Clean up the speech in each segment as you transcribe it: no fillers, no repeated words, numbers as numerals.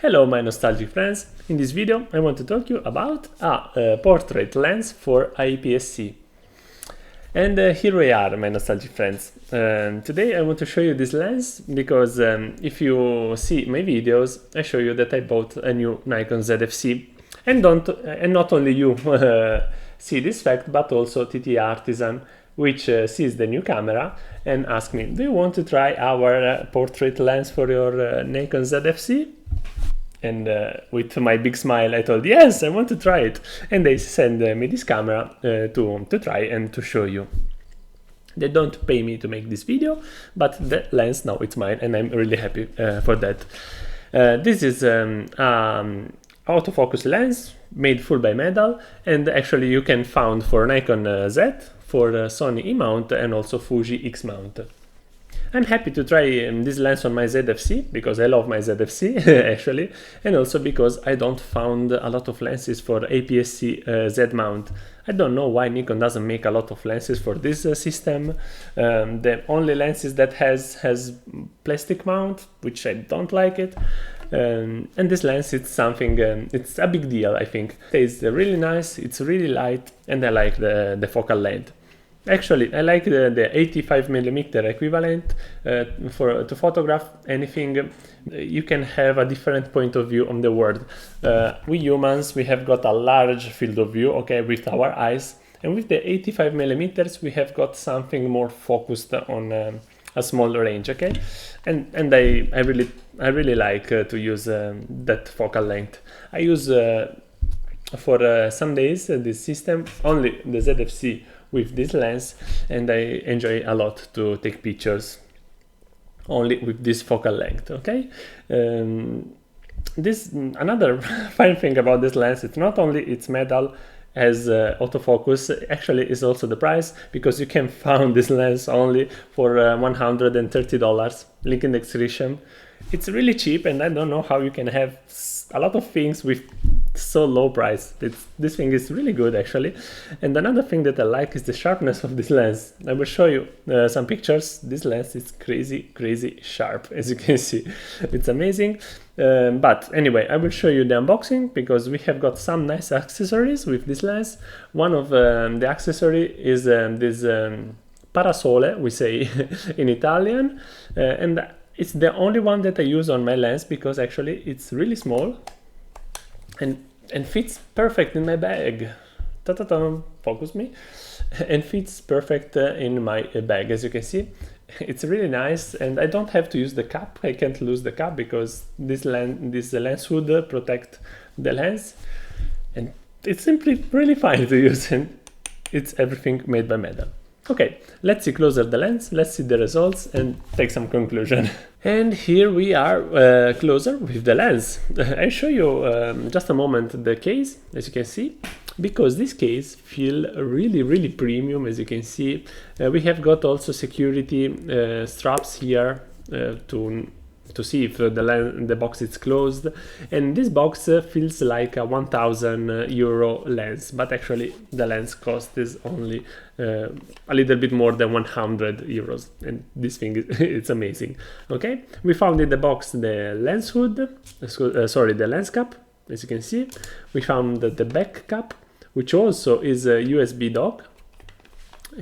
Hello my nostalgic friends, in this video I want to talk to you about a portrait lens for APSC. And here we are my nostalgic friends. Today I want to show you this lens because if you see my videos I show you that I bought a new Nikon ZFC and not only you see this fact but also TTartisan, which sees the new camera and asked me, do you want to try our portrait lens for your Nikon ZFC? And with my big smile I told, yes, I want to try it. And they send me this camera to try and to show you. They don't pay me to make this video, but the lens now it's mine and I'm really happy for that. This is autofocus lens made full by metal, and actually you can found for Nikon Z, for Sony E mount and also Fuji X mount. I'm happy to try this lens on my ZFC because I love my ZFC actually, and also because I don't found a lot of lenses for APS-C Z mount. I don't know why Nikon doesn't make a lot of lenses for this system. The only lenses that has plastic mount, which I don't like it. And this lens, it's something, it's a big deal, I think. It's really nice, it's really light, and I like the focal length. Actually, I like the 85mm equivalent to photograph anything. You can have a different point of view on the world. We humans, we have got a large field of view, okay, with our eyes, and with the 85mm we have got something more focused on a small range, okay, and I really like to use that focal length. I use for some days this system, only the ZFC with this lens, and I enjoy a lot to take pictures only with this focal length, okay. This another fine thing about this lens, it's not only it's metal as autofocus, actually is also the price, because you can find this lens only for $130, link in the description. It's really cheap, and I don't know how you can have a lot of things with so low price. This thing is really good actually. And another thing that I like is the sharpness of this lens. I will show you some pictures. This lens is crazy sharp, as you can see. It's amazing. But anyway, I will show you the unboxing because we have got some nice accessories with this lens. One of the accessory is this parasole, we say in Italian, and it's the only one that I use on my lens because actually it's really small and fits perfect in my bag. Ta-ta-ta, focus me. And fits perfect in my bag, as you can see. It's really nice, and I don't have to use the cap. I can't lose the cap because this lens hood protect the lens, and it's simply really fine to use, and it's everything made by metal. Okay, let's see closer the lens, let's see the results and take some conclusion. And here we are closer with the lens. I'll show you just a moment the case, as you can see, because this case feel really premium, as you can see. We have got also security straps here to see if the box is closed, and this box feels like a 1,000 euro lens, but actually the lens cost is only a little bit more than 100 euros, and this thing is it's amazing. Okay, we found in the box the lens hood, the lens cap, as you can see. We found the back cap, which also is a USB dock.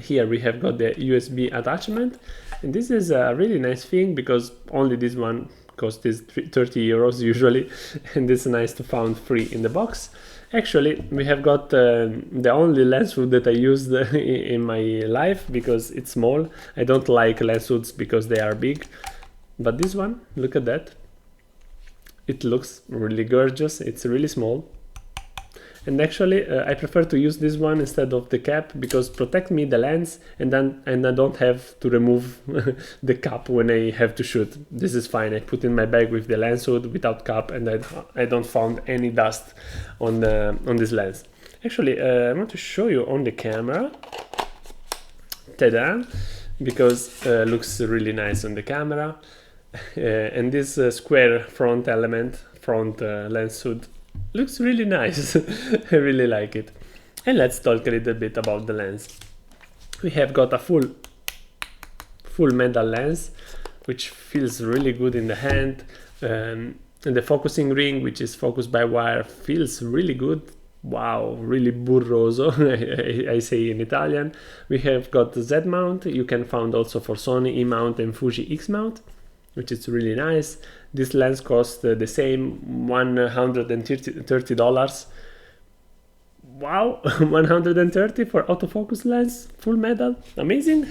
Here we have got the USB attachment, and this is a really nice thing because only this one costs 30 euros usually, and it's nice to find free in the box. Actually, we have got the only lens hood that I used in my life because it's small. I don't like lens hoods because they are big, but this one, look at that. It looks really gorgeous. It's really small. And actually I prefer to use this one instead of the cap because protect me the lens, and I don't have to remove the cap when I have to shoot. This is fine. I put in my bag with the lens hood without cap, and I don't found any dust on this lens. Actually I want to show you on the camera. Ta-da! Because looks really nice on the camera. And this square front element, lens hood, looks really nice. I really like it. And let's talk a little bit about the lens. We have got a full metal lens, which feels really good in the hand. And the focusing ring, which is focused by wire, feels really good. Wow, really burroso, I say in Italian. We have got the Z mount. You can find also for Sony E mount and Fuji X mount, which is really nice. This lens costs the same, $130. Wow, 130 for autofocus lens, full metal, amazing.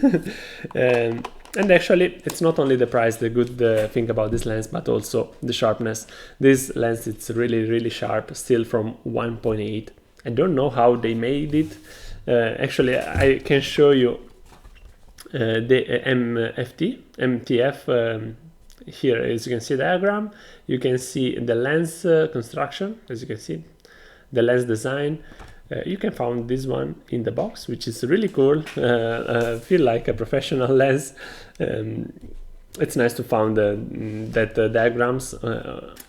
And actually, it's not only the price, the good thing about this lens, but also the sharpness. This lens, it's really sharp, still from 1.8. I don't know how they made it. Actually, I can show you the MTF. Here, as you can see, diagram. You can see the lens construction, as you can see, the lens design. You can find this one in the box, which is really cool. Feel like a professional lens. It's nice to find that diagrams,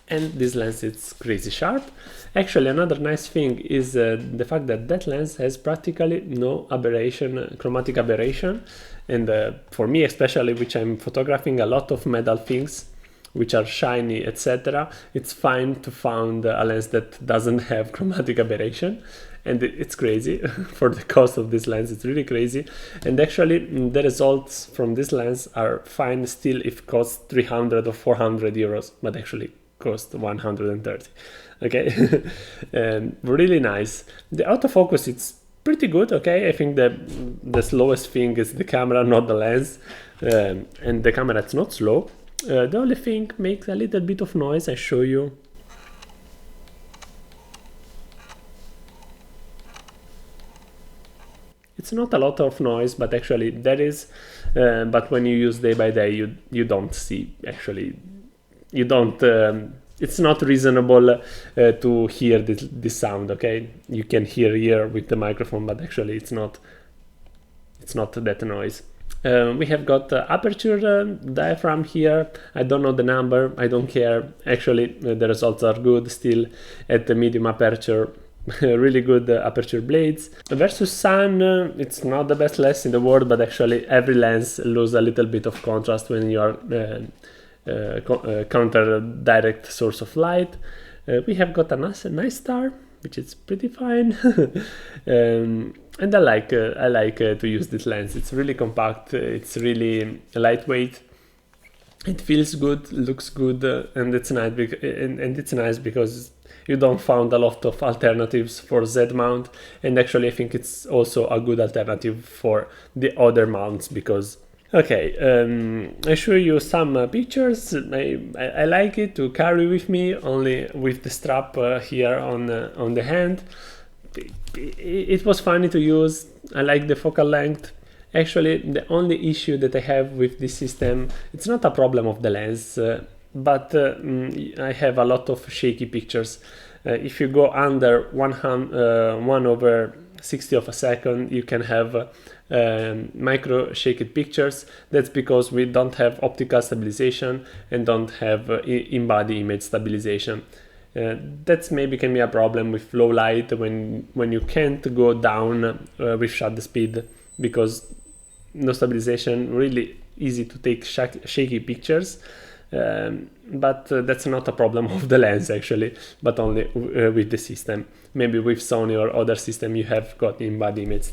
and this lens, it's crazy sharp. Actually, another nice thing is the fact that that lens has practically no aberration, chromatic aberration. And for me especially, which I'm photographing a lot of metal things which are shiny, etc., it's fine to find a lens that doesn't have chromatic aberration. And it's crazy for the cost of this lens. It's really crazy. And actually, the results from this lens are fine still if it costs 300 or 400 euros, but actually cost 130. Okay, really nice. The autofocus, it's pretty good. Okay, I think the slowest thing is the camera, not the lens. And the camera, it's not slow. The only thing makes a little bit of noise. I show you. It's not a lot of noise, but actually there is. But when you use day by day, you don't see. Actually, you don't. It's not reasonable to hear this sound. Okay, you can hear here with the microphone, but actually it's not. It's not that noise. We have got aperture diaphragm here. I don't know the number. I don't care. Actually, the results are good still at the medium aperture. Really good aperture blades. Versus sun, it's not the best lens in the world, but actually every lens loses a little bit of contrast when you are counter direct source of light. We have got a nice star, which is pretty fine. And I like to use this lens. It's really compact. It's really lightweight. It feels good, looks good, and it's nice. And it's nice because you don't find a lot of alternatives for Z mount, and actually I think it's also a good alternative for the other mounts because. Okay, I show you some pictures. I like it to carry with me, only with the strap here on the hand. It was funny to use. I like the focal length. Actually, the only issue that I have with this system, it's not a problem of the lens, but I have a lot of shaky pictures. If you go under 1/60 of a second, you can have micro shaked pictures. That's because we don't have optical stabilization and don't have in-body image stabilization. That's maybe can be a problem with low light when you can't go down with shutter speed, because no stabilization, really easy to take shaky pictures. But that's not a problem of the lens actually, but only with the system. Maybe with Sony or other system you have got in-body image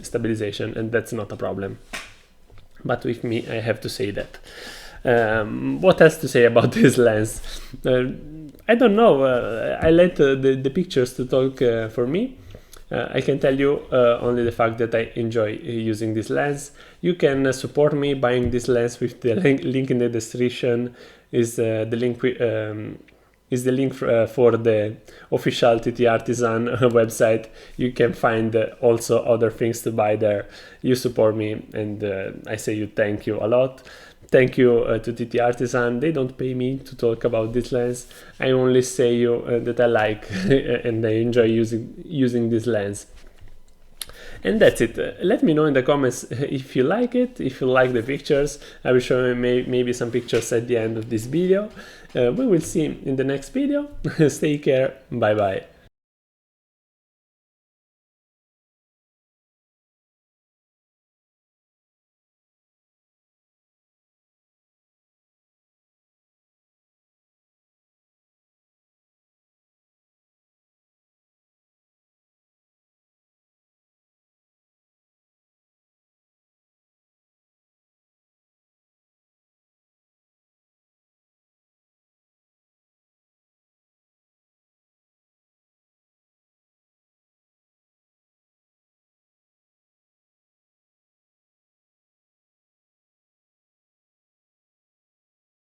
stabilization, and that's not a problem. But with me, I have to say that. What else to say about this lens? I don't know. I let the pictures to talk for me. I can tell you only the fact that I enjoy using this lens. You can support me buying this lens with the link in the description. Is the link for the official TTartisan website. You can find also other things to buy there. You support me, and I say you thank you a lot. Thank you to TTartisan. They don't pay me to talk about this lens. I only say you that I like and I enjoy using this lens. And that's it. Let me know in the comments if you like it, if you like the pictures. I will show you maybe some pictures at the end of this video. We will see in the next video. Stay care. Bye bye.